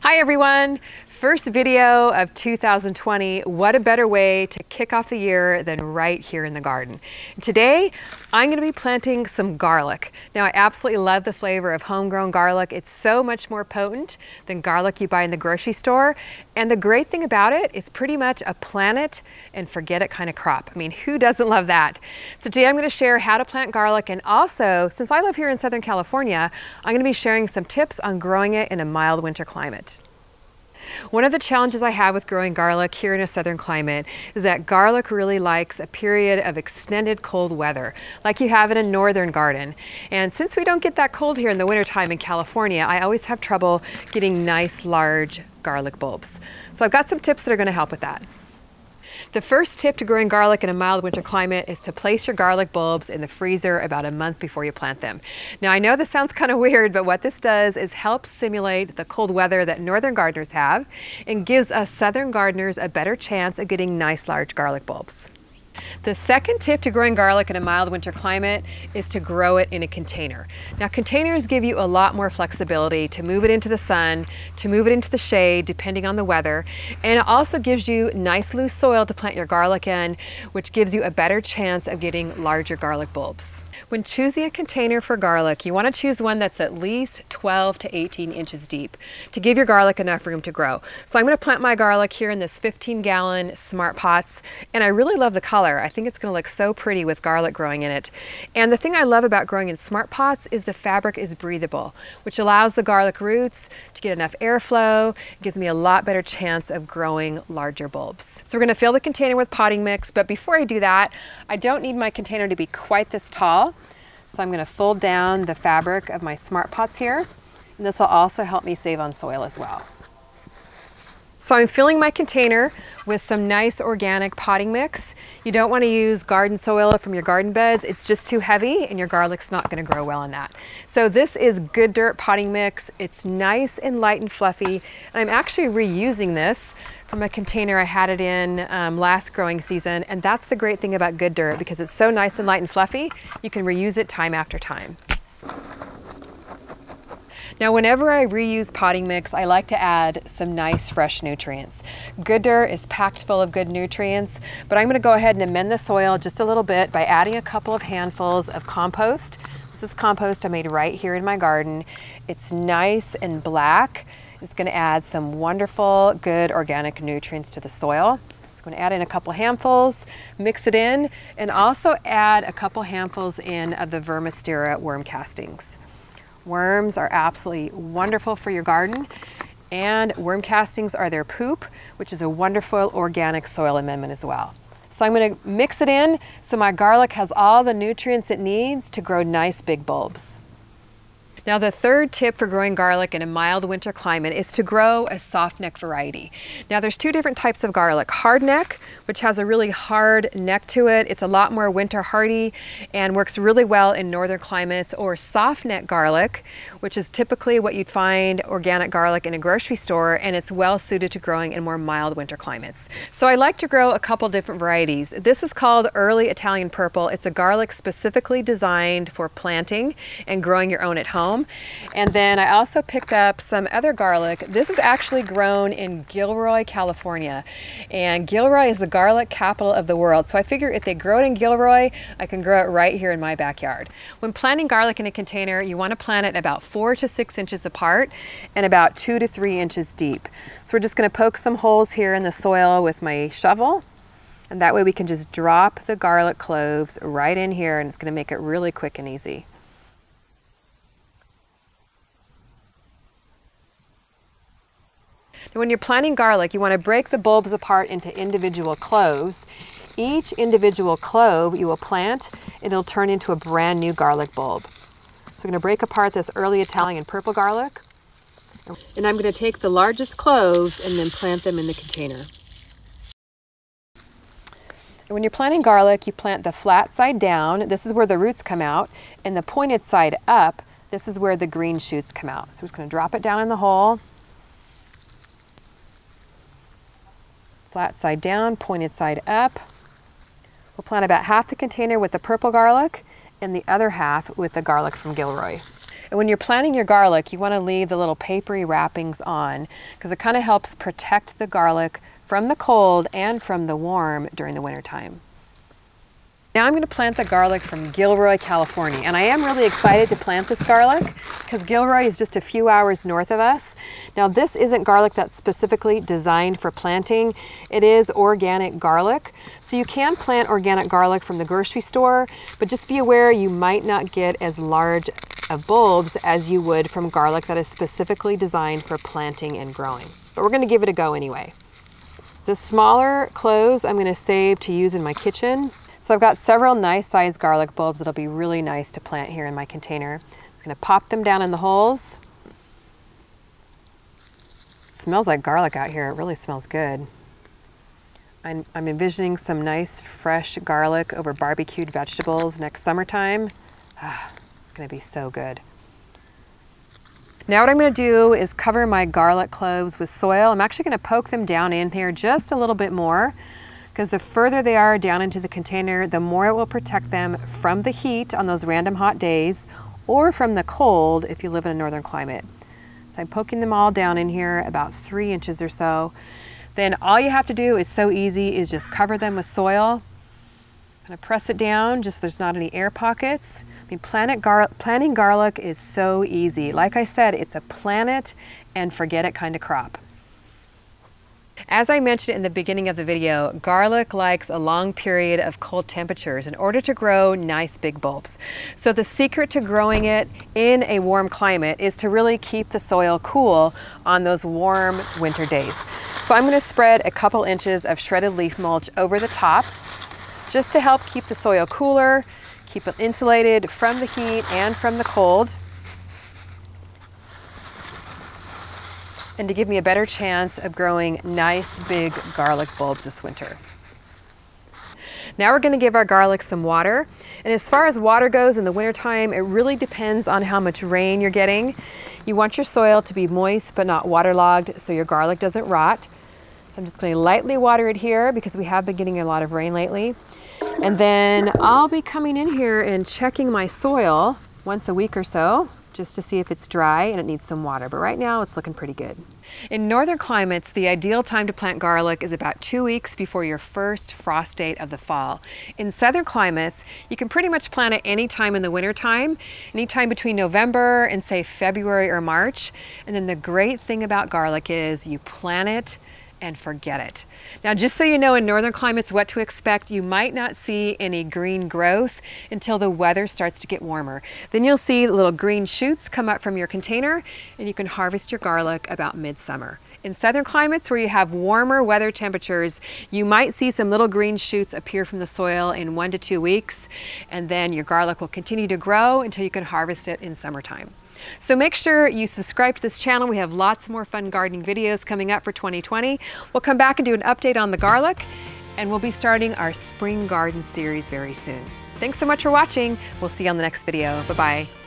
Hi everyone! First video of 2020. What a better way to kick off the year than right here in the garden. Today, I'm going to be planting some garlic. Now, I absolutely love the flavor of homegrown garlic. It's so much more potent than garlic you buy in the grocery store. And the great thing about it is pretty much a plant it and forget it kind of crop. I mean, who doesn't love that? So today I'm going to share how to plant garlic, and also, since I live here in Southern California, I'm going to be sharing some tips on growing it in a mild winter climate. One of the challenges I have with growing garlic here in a southern climate is that garlic really likes a period of extended cold weather, like you have in a northern garden. And since we don't get that cold here in the wintertime in California, I always have trouble getting nice, large garlic bulbs. So I've got some tips that are going to help with that. The first tip to growing garlic in a mild winter climate is to place your garlic bulbs in the freezer about a month before you plant them. Now, I know this sounds kind of weird, but what this does is help simulate the cold weather that northern gardeners have and gives us southern gardeners a better chance of getting nice large garlic bulbs. The second tip to growing garlic in a mild winter climate is to grow it in a container. Now, containers give you a lot more flexibility to move it into the sun, to move it into the shade, depending on the weather. And it also gives you nice loose soil to plant your garlic in, which gives you a better chance of getting larger garlic bulbs. When choosing a container for garlic, you want to choose one that's at least 12 to 18 inches deep to give your garlic enough room to grow. So I'm going to plant my garlic here in this 15-gallon Smart Pots, and I really love the color. I think it's going to look so pretty with garlic growing in it. And the thing I love about growing in Smart Pots is the fabric is breathable, which allows the garlic roots to get enough airflow. It gives me a lot better chance of growing larger bulbs. So we're going to fill the container with potting mix, but before I do that, I don't need my container to be quite this tall. So I'm going to fold down the fabric of my Smart Pots here, and this will also help me save on soil as well. So I'm filling my container with some nice organic potting mix. You don't want to use garden soil from your garden beds. It's just too heavy and your garlic's not going to grow well in that. So this is Good Dirt potting mix. It's nice and light and fluffy. And I'm actually reusing this from a container I had it in last growing season. And that's the great thing about Good Dirt, because it's so nice and light and fluffy, you can reuse it time after time. Now, whenever I reuse potting mix, I like to add some nice fresh nutrients. Good Dirt is packed full of good nutrients, but I'm going to go ahead and amend the soil just a little bit by adding a couple of handfuls of compost. This is compost I made right here in my garden. It's nice and black. It's going to add some wonderful, good organic nutrients to the soil. I'm going to add in a couple handfuls, mix it in, and also add a couple handfuls in of the Vermistera worm castings. Worms are absolutely wonderful for your garden, and worm castings are their poop, which is a wonderful organic soil amendment as well. So I'm going to mix it in so my garlic has all the nutrients it needs to grow nice big bulbs. Now, the third tip for growing garlic in a mild winter climate is to grow a soft neck variety. Now, there's two different types of garlic. Hard neck, which has a really hard neck to it. It's a lot more winter hardy and works really well in northern climates. Or soft neck garlic, which is typically what you'd find organic garlic in a grocery store, and it's well suited to growing in more mild winter climates. So I like to grow a couple different varieties. This is called Early Italian Purple. It's a garlic specifically designed for planting and growing your own at home. And then I also picked up some other garlic. This is actually grown in Gilroy, California. And Gilroy is the garlic capital of the world. So I figure if they grow it in Gilroy, I can grow it right here in my backyard. When planting garlic in a container, you want to plant it about 4 to 6 inches apart and about 2 to 3 inches deep. So we're just going to poke some holes here in the soil with my shovel. And that way we can just drop the garlic cloves right in here, and it's going to make it really quick and easy. When you're planting garlic, you want to break the bulbs apart into individual cloves. Each individual clove you will plant, it'll turn into a brand new garlic bulb. So we're going to break apart this Early Italian Purple garlic. And I'm going to take the largest cloves and then plant them in the container. And when you're planting garlic, you plant the flat side down. This is where the roots come out. And the pointed side up, this is where the green shoots come out. So we're just going to drop it down in the hole. Flat side down, pointed side up. We'll plant about half the container with the purple garlic and the other half with the garlic from Gilroy. And when you're planting your garlic, you want to leave the little papery wrappings on because it kind of helps protect the garlic from the cold and from the warm during the winter time. Now I'm going to plant the garlic from Gilroy, California, and I am really excited to plant this garlic because Gilroy is just a few hours north of us. Now this isn't garlic that's specifically designed for planting. It is organic garlic, so you can plant organic garlic from the grocery store, but just be aware you might not get as large of bulbs as you would from garlic that is specifically designed for planting and growing. But we're going to give it a go anyway. The smaller cloves I'm going to save to use in my kitchen. So I've got several nice sized garlic bulbs that'll be really nice to plant here in my container. I'm just going to pop them down in the holes. It smells like garlic out here. It really smells good. I'm envisioning some nice fresh garlic over barbecued vegetables next summertime. It's going to be so good. Now what I'm going to do is cover my garlic cloves with soil. I'm actually going to poke them down in here just a little bit more, because the further they are down into the container, the more it will protect them from the heat on those random hot days or from the cold if you live in a northern climate. So I'm poking them all down in here about 3 inches or so. Then all you have to do is so easy is just cover them with soil. Kind of press it down just so there's not any air pockets. I mean, planting garlic is so easy. Like I said, it's a plant it and forget it kind of crop. As I mentioned in the beginning of the video, garlic likes a long period of cold temperatures in order to grow nice big bulbs. So the secret to growing it in a warm climate is to really keep the soil cool on those warm winter days. So I'm going to spread a couple inches of shredded leaf mulch over the top just to help keep the soil cooler, keep it insulated from the heat and from the cold, and to give me a better chance of growing nice big garlic bulbs this winter. Now we're going to give our garlic some water. And as far as water goes in the wintertime, it really depends on how much rain you're getting. You want your soil to be moist but not waterlogged so your garlic doesn't rot. So I'm just going to lightly water it here because we have been getting a lot of rain lately. And then I'll be coming in here and checking my soil once a week or so, just to see if it's dry and it needs some water. But right now it's looking pretty good. In northern climates, the ideal time to plant garlic is about 2 weeks before your first frost date of the fall. In southern climates, you can pretty much plant it any time in the winter time, anytime between November and say February or March. And then the great thing about garlic is you plant it and forget it. Now, just so you know in northern climates what to expect, you might not see any green growth until the weather starts to get warmer. Then you'll see little green shoots come up from your container and you can harvest your garlic about midsummer. In southern climates where you have warmer weather temperatures, you might see some little green shoots appear from the soil in 1 to 2 weeks, and then your garlic will continue to grow until you can harvest it in summertime. So make sure you subscribe to this channel. We have lots more fun gardening videos coming up for 2020. We'll come back and do an update on the garlic, and we'll be starting our spring garden series very soon. Thanks so much for watching. We'll see you on the next video. Bye-bye.